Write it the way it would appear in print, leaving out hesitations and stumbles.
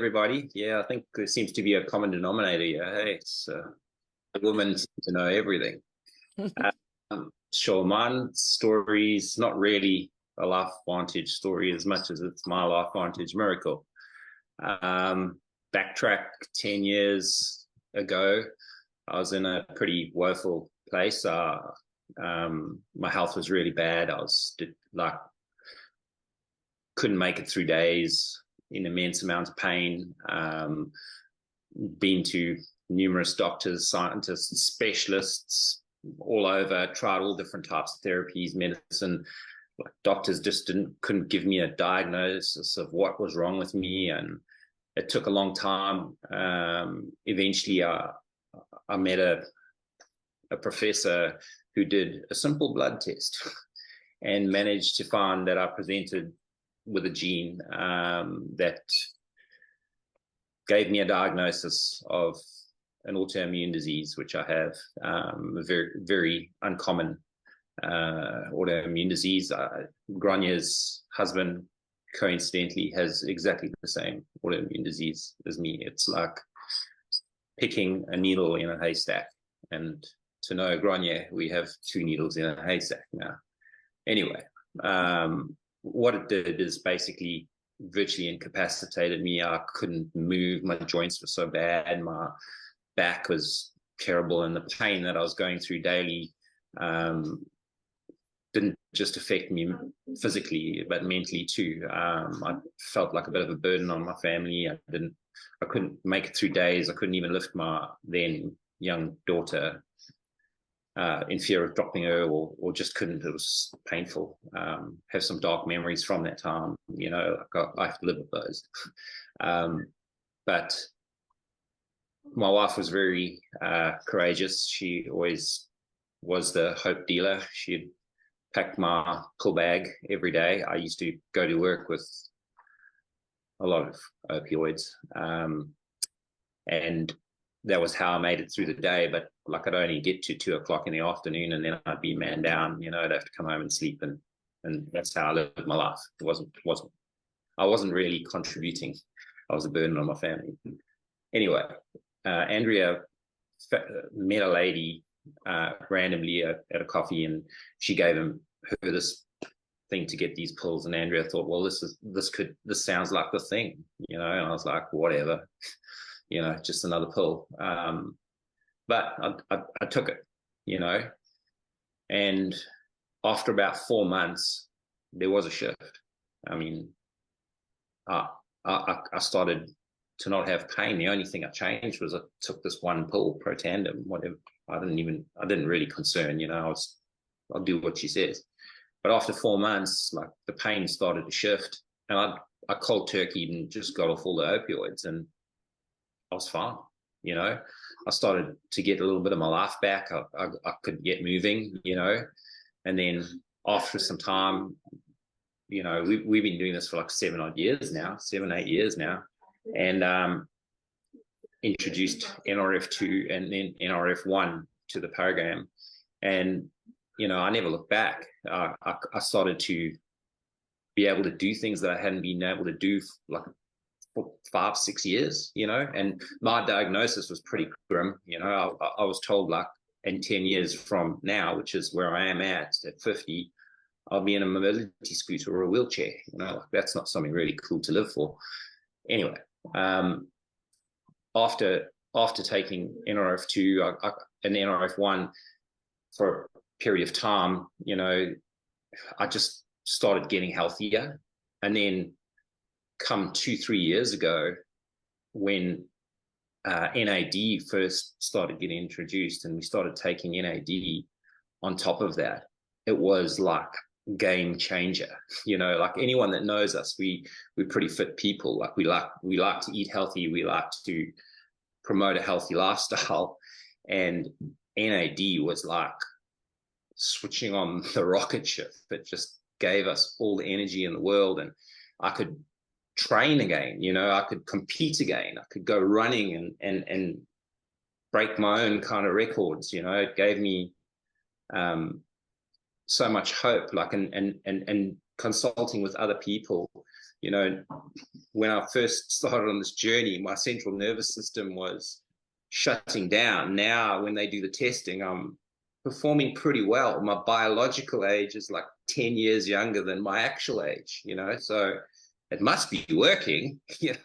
everybody. Yeah, I think there seems to be a common denominator here. Hey, it's women seem to know everything. Sure, mine story's not really a life vantage story as much as it's my life vantage miracle. Backtrack 10 years ago, I was in a pretty woeful place. My health was really bad. I was like, couldn't make it through days, in immense amounts of pain. Been to numerous doctors, scientists, specialists all over, tried all different types of therapies, medicine. Like doctors just couldn't give me a diagnosis of what was wrong with me, and it took a long time. Eventually, I met a professor who did a simple blood test and managed to find that I presented with a gene that gave me a diagnosis of an autoimmune disease, which I have, a very, very uncommon autoimmune disease. Granya's husband, coincidentally, has exactly the same autoimmune disease as me. It's like picking a needle in a haystack. And to know Grania, we have two needles in a haystack now. Anyway, what it did is basically virtually incapacitated me. I couldn't move. My joints were so bad. My back was terrible. And the pain that I was going through daily didn't just affect me physically, but mentally too. I felt like a bit of a burden on my family. I couldn't make it through days. I couldn't even lift my then young daughter in fear of dropping her, or just couldn't. It was painful. Have some dark memories from that time. You know, I have to live with those. But my wife was very courageous. She always was the hope dealer. She'd pack my pull bag every day. I used to go to work with a lot of opioids, and that was how I made it through the day. But like, I'd only get to 2:00 in the afternoon, and then I'd be man down. You know, I'd have to come home and sleep, and that's how I lived my life. I wasn't really contributing. I was a burden on my family. Anyway, Andrea met a lady randomly at a coffee, and she gave her this thing to get these pills, and Andrea thought, well, this sounds like the thing, you know. And I was like, whatever, you know, just another pill. But I took it, you know, and after about 4 months, there was a shift. I mean, I started to not have pain. The only thing I changed was I took this one pill, Protandim, whatever. I didn't really concern, you know. I'll do what she says. But after 4 months, like, the pain started to shift, and I cold turkeyed and just got off all the opioids, and I was fine. You know, I started to get a little bit of my life back. I could get moving, you know. And then after some time, you know, we've been doing this for like 7 8 years now, and introduced NRF2 and then NRF1 to the program. And, you know, I never looked back. I started to be able to do things that I hadn't been able to do for like 5 6 years, you know. And my diagnosis was pretty grim. You know, I was told, like, in 10 years from now, which is where I am at 50, I'll be in a mobility scooter or a wheelchair. You know, like, that's not something really cool to live for. Anyway, after taking NRF2 and NRF1 for a period of time, you know, I just started getting healthier. And then come 2 3 years ago, when NAD first started getting introduced, and we started taking NAD on top of that, it was like game changer. You know, like, anyone that knows us, we're pretty fit people. Like, we like to eat healthy, we like to promote a healthy lifestyle, and NAD was like switching on the rocket ship. It just gave us all the energy in the world, and I could train again, you know. I could compete again. I could go running and break my own kind of records, you know. It gave me so much hope, like, and consulting with other people, you know, when I first started on this journey, my central nervous system was shutting down. Now, when they do the testing, I'm performing pretty well. My biological age is like 10 years younger than my actual age, you know, so it must be working. You know,